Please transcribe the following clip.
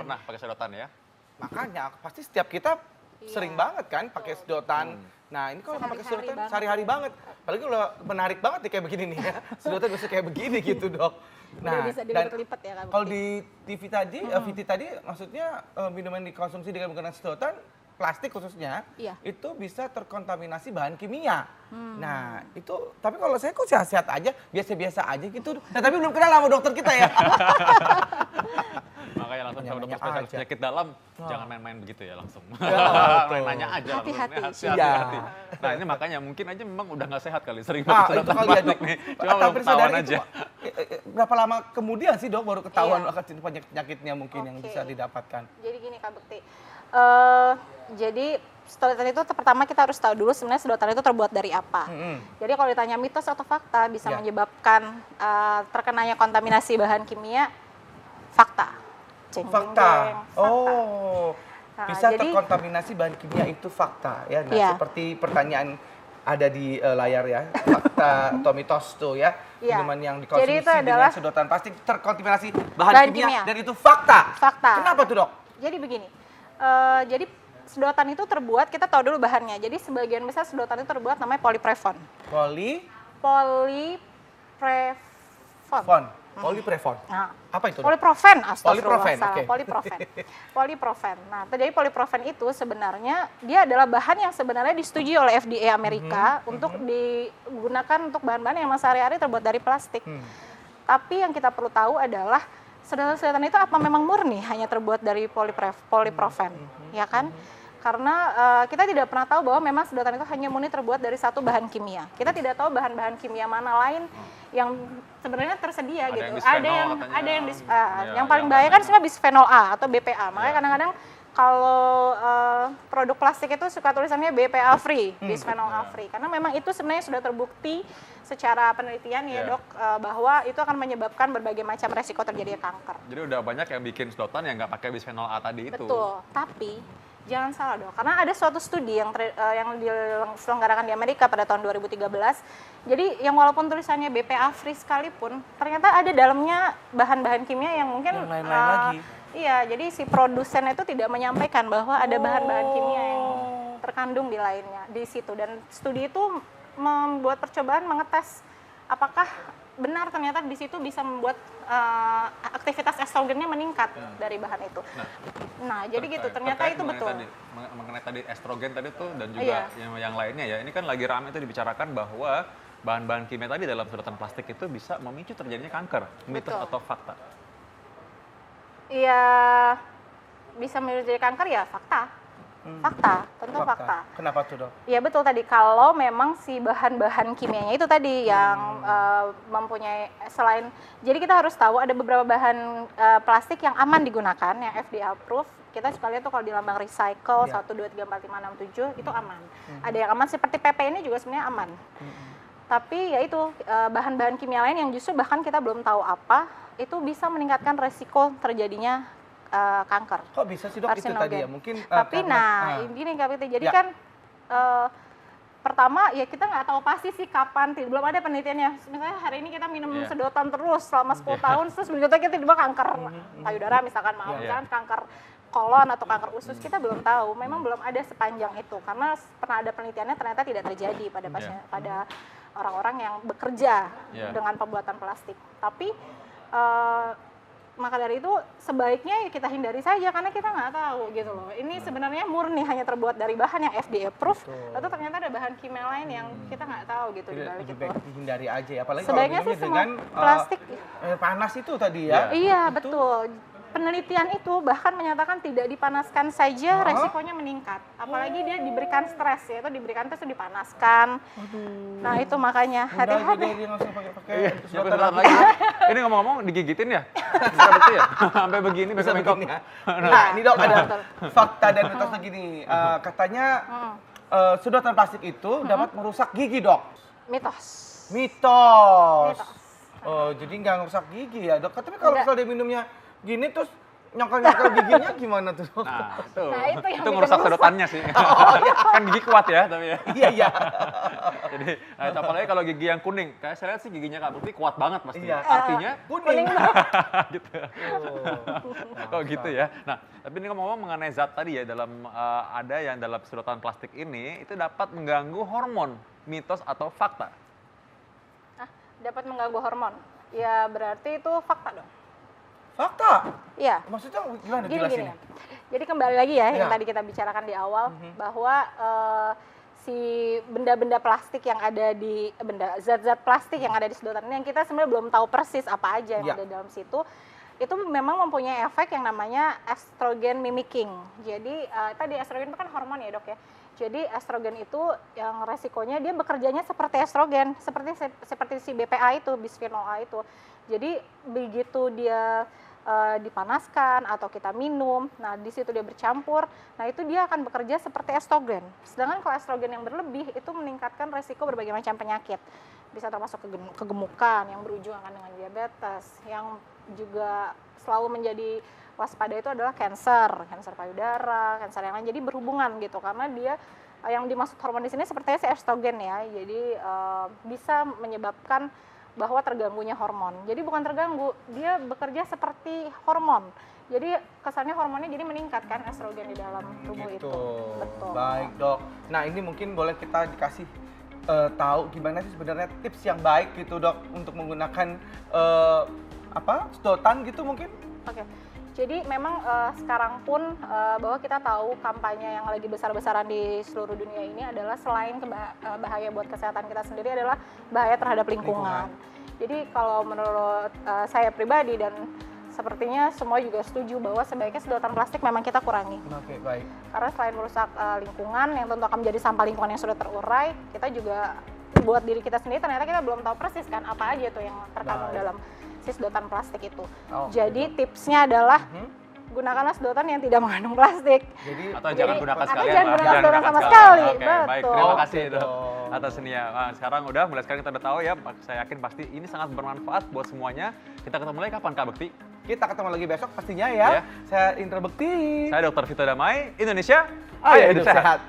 pernah pakai sedotan ya? Makanya pasti setiap kita sering banget kan pakai sedotan. Nah ini kalau nggak pakai sedotan sehari-hari banget. Apalagi kalau menarik banget nih kayak begini nih ya. Sedotan bisa kayak begini gitu dok. Nah, bisa dilipat-lipat ya Kak. Kalau di TV tadi, VT tadi maksudnya minuman dikonsumsi dengan menggunakan sedotan, plastik khususnya, itu bisa terkontaminasi bahan kimia. Nah itu, tapi kalau saya kok sehat-sehat aja, biasa-biasa aja gitu. Nah tapi belum kenal sama dokter kita ya. Makanya langsung sama dokter spesialis penyakit dalam, jangan main-main begitu ya langsung. Nanya aja Hati-hati. hati-hati. Nah ini makanya mungkin aja memang udah nggak sehat kali, sering banget Itu kali ya dok. nih. Cuma belum ketahuan aja. Berapa lama kemudian sih dok baru ketahuan penyakitnya mungkin yang bisa didapatkan? Jadi gini Kak Bekti, jadi sedotan itu pertama kita harus tahu dulu sebenarnya sedotan itu terbuat dari apa. Jadi kalau ditanya mitos atau fakta bisa menyebabkan terkenanya kontaminasi bahan kimia, fakta. Fakta. Oh, Nah, bisa jadi, terkontaminasi bahan kimia itu fakta ya. Nah, seperti pertanyaan ada di layar ya, fakta atau mitos tuh ya. Minuman yang dikonsumsi dengan sedotan plastik terkontaminasi bahan kimia dan itu fakta. Fakta. Kenapa tuh dok? Jadi begini, jadi sedotan itu terbuat, kita tahu dulu bahannya. Jadi sebagian besar sedotan itu terbuat namanya polyprevon. Polyprevon. Nah, apa itu? Polyprofen, Polyprofen, salah. Polyprofen. Nah, jadi polyprofen itu sebenarnya dia adalah bahan yang sebenarnya disetujui oleh FDA Amerika untuk digunakan untuk bahan-bahan yang sehari-hari terbuat dari plastik. Tapi yang kita perlu tahu adalah sedotan itu apa memang murni hanya terbuat dari polyprofen, ya kan? Karena kita tidak pernah tahu bahwa memang sedotan itu hanya murni terbuat dari satu bahan kimia. Kita tidak tahu bahan-bahan kimia mana lain yang sebenarnya tersedia gitu. Yang paling bahaya kan sebenarnya bisphenol A atau BPA. Makanya kadang-kadang kalau produk plastik itu suka tulisannya BPA free, bisphenol A free. Karena memang itu sebenarnya sudah terbukti secara penelitian ya dok, bahwa itu akan menyebabkan berbagai macam resiko terjadinya kanker. Jadi udah banyak yang bikin sedotan yang nggak pakai bisphenol A tadi itu. Betul, tapi jangan salah dok, karena ada suatu studi yang diselenggarakan di Amerika pada tahun 2013. Jadi yang walaupun tulisannya BPA free sekalipun, ternyata ada dalamnya bahan-bahan kimia yang mungkin yang lain-lain lagi. Iya, jadi si produsen itu tidak menyampaikan bahwa ada bahan-bahan kimia yang terkandung di lainnya di situ. Dan studi itu membuat percobaan mengetes apakah benar ternyata di situ bisa membuat aktivitas estrogennya meningkat dari bahan itu. Nah jadi gitu, ternyata itu betul. Mengenai tadi estrogen tadi tuh dan juga yang lainnya ya, ini kan lagi ramai itu dibicarakan bahwa bahan-bahan kimia tadi dalam sedotan plastik itu bisa memicu terjadinya kanker. Mitos atau fakta? Iya, bisa memicu kanker ya fakta. Fakta, tentu fakta. Kenapa tuh dok? Iya betul tadi, kalau memang si bahan-bahan kimianya itu tadi yang mempunyai selain, jadi kita harus tahu ada beberapa bahan plastik yang aman digunakan, yang FDA approved. Kita suka lihat tuh kalau di lambang recycle 1, 2, 3, 4, 5, 6, 7 itu aman. Ada yang aman seperti PP ini juga sebenarnya aman. Tapi ya itu bahan-bahan kimia lain yang justru bahkan kita belum tahu apa, itu bisa meningkatkan resiko terjadinya kanker. Kok bisa sih dok itu tadi ya? Mungkin tapi ini Kak Piti, jadi kan pertama ya kita nggak tahu pasti sih kapan, belum ada penelitiannya. Misalnya hari ini kita minum sedotan terus selama 10 tahun, terus berikutnya kita tiba kanker payudara misalkan, misalkan kanker kolon atau kanker usus, kita belum tahu. Memang belum ada sepanjang itu, karena pernah ada penelitiannya ternyata tidak terjadi pada pasien, pada orang-orang yang bekerja dengan pembuatan plastik. Tapi maka dari itu sebaiknya ya kita hindari saja karena kita nggak tahu gitu loh. Ini sebenarnya murni hanya terbuat dari bahan yang FDA approved, atau ternyata ada bahan kimia lain yang kita nggak tahu gitu di balik itu. Dihindari aja ya, apalagi sebaiknya kalau sih dengan plastik panas itu tadi ya. Iya betul. Penelitian itu bahkan menyatakan tidak dipanaskan saja resikonya meningkat. Apalagi dia diberikan stres, yaitu diberikan itu dipanaskan. Nah itu makanya hati-hati. Sedotan lagi. Ini ngomong-ngomong digigitin ya? Bisa betul ya? Sampai begini bisa begini ya? Nah ini dok ada fakta dan mitos begini. Katanya sedotan plastik itu dapat merusak gigi dok. Mitos. Oh jadi nggak merusak gigi ya dok. Tapi kalau misalnya dia minumnya gini terus nyokol-nyokol giginya gimana tuh? Nah, itu yang itu ngerusak sedotannya sih. Kan gigi kuat ya tapi ya. Iya. Jadi apalagi kalau gigi yang kuning, kayak saya lihat sih giginya Kak Bekti kuat banget pasti. Iya. Artinya kuning gitu. Kok gitu ya. Nah, tapi ini ngomong-ngomong mengenai zat tadi ya dalam ada yang dalam sedotan plastik ini itu dapat mengganggu hormon, mitos atau fakta? Dapat mengganggu hormon. Ya berarti itu fakta dong. Fakta? Iya. Maksudnya gimana Gini. jelasinnya? Jadi kembali lagi ya yang Iya. tadi kita bicarakan di awal bahwa si benda-benda plastik yang ada di zat-zat plastik yang ada di sedotan ini yang kita sebenarnya belum tahu persis apa aja yang ada dalam situ. Itu memang mempunyai efek yang namanya estrogen mimicking. Jadi tadi estrogen itu kan hormon ya, Dok ya. Jadi estrogen itu yang resikonya dia bekerjanya seperti estrogen, seperti si BPA itu, bisphenol A itu. Jadi begitu dia dipanaskan atau kita minum, nah di situ dia bercampur, nah itu dia akan bekerja seperti estrogen. Sedangkan kalau estrogen yang berlebih itu meningkatkan resiko berbagai macam penyakit, bisa termasuk kegemukan yang berujung akan dengan diabetes, yang juga selalu menjadi waspada itu adalah kanker payudara, kanker yang lain. Jadi berhubungan gitu karena dia yang dimaksud hormon di sini sepertinya si estrogen ya. Jadi bisa menyebabkan bahwa terganggunya hormon. Jadi bukan terganggu, dia bekerja seperti hormon. Jadi kesannya hormonnya jadi meningkat kan estrogen di dalam tubuh gitu. itu. Betul. Baik, Dok. Nah, ini mungkin boleh kita dikasih tahu gimana sih sebenarnya tips yang baik gitu, Dok, untuk menggunakan sedotan gitu mungkin? Oke. Jadi memang sekarang pun bahwa kita tahu kampanye yang lagi besar-besaran di seluruh dunia ini adalah selain bahaya buat kesehatan kita sendiri adalah bahaya terhadap lingkungan. Jadi kalau menurut saya pribadi dan sepertinya semua juga setuju bahwa sebaiknya sedotan plastik memang kita kurangi. Oke, baik. Karena selain merusak lingkungan yang tentu akan menjadi sampah lingkungan yang sudah terurai, kita juga buat diri kita sendiri ternyata kita belum tahu persis kan apa aja tuh yang terkandung dalam si sedotan plastik itu. Jadi tipsnya adalah gunakanlah sedotan yang tidak mengandung plastik. Atau jangan gunakan sekalian. Jangan gunakan sedotan sama sekali. Oke, Betul. baik. Terima kasih Dok atas ini ya. Sekarang mulai sekarang kita udah tahu ya. Saya yakin pasti ini sangat bermanfaat buat semuanya. Kita ketemu lagi kapan Kak Bekti? Kita ketemu lagi besok pastinya ya. Saya Indra Bekti. Saya Dr. Vito Damai, Indonesia. Ayo hidup sehat.